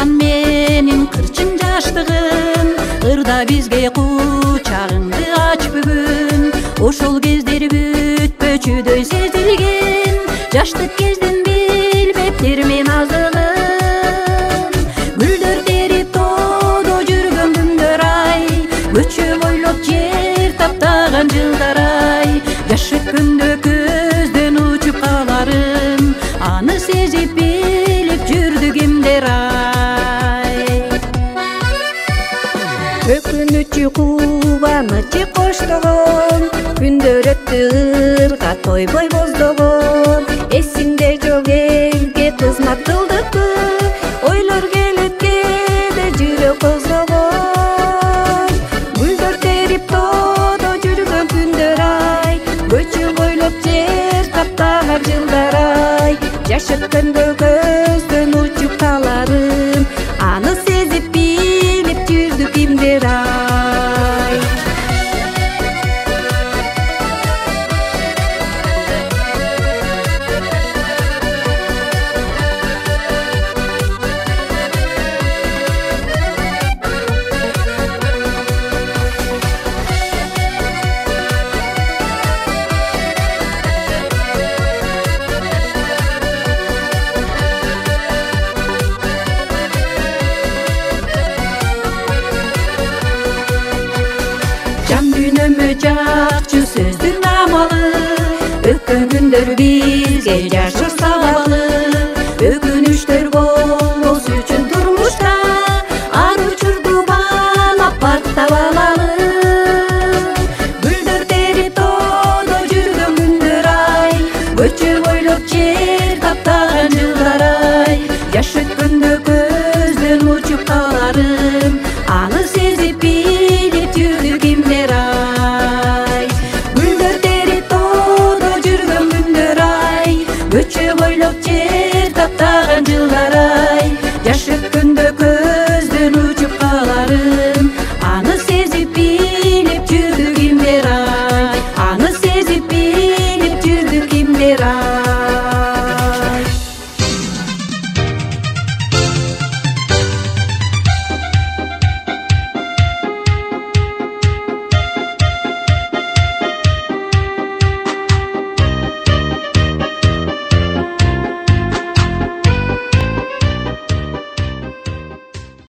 жашаган менин кырчын жаштыгым, ырда бизге кучагыңды ач бүгүн. Ошол кездер бүтпөчүдөй сезилген, жаштык кезден билбептир мен азыгын. Гүлдөр терип тоодо жүргөн күндөр ай, көчө бойлоп жер таптаган жылдар ай. Жаш өткөндө көздөн учуп каларым, аны сезип билип жүрдү кимдер ай. Өкүнүчү кубанычы коштогон, күндөр өттү ырга тойбой боздогон. Эсимде жок элге кызмат кылдыкпы, ойлор келет кээде жүрөк козгогон. Гүлдөр терип тоодо жүргөн күндөр ай, көчө бойлоп жер таптаган жылдар ай. Жаш өткөндө көздөн учуп каларым, аны сезип билип жүрдү кимдер ай. Жан дүйнөмө жакчы сөздүн амалы, өткөн күндөр бизге жашоо сабалы. Өкүнүчтөр болбосу үчүн турмушта, ар учурду баалап бактап алалы. Гүлдөр терип тоодо жүргөн күндөр ай, көчө бойлоп жер таптаган жылдар ай. Жаш өткөндө көздөн учуп каларым, аны сезип билип жүрдү кимдер ай. Гүлдөр терип тоодо жүргөн күндөр ай, көчө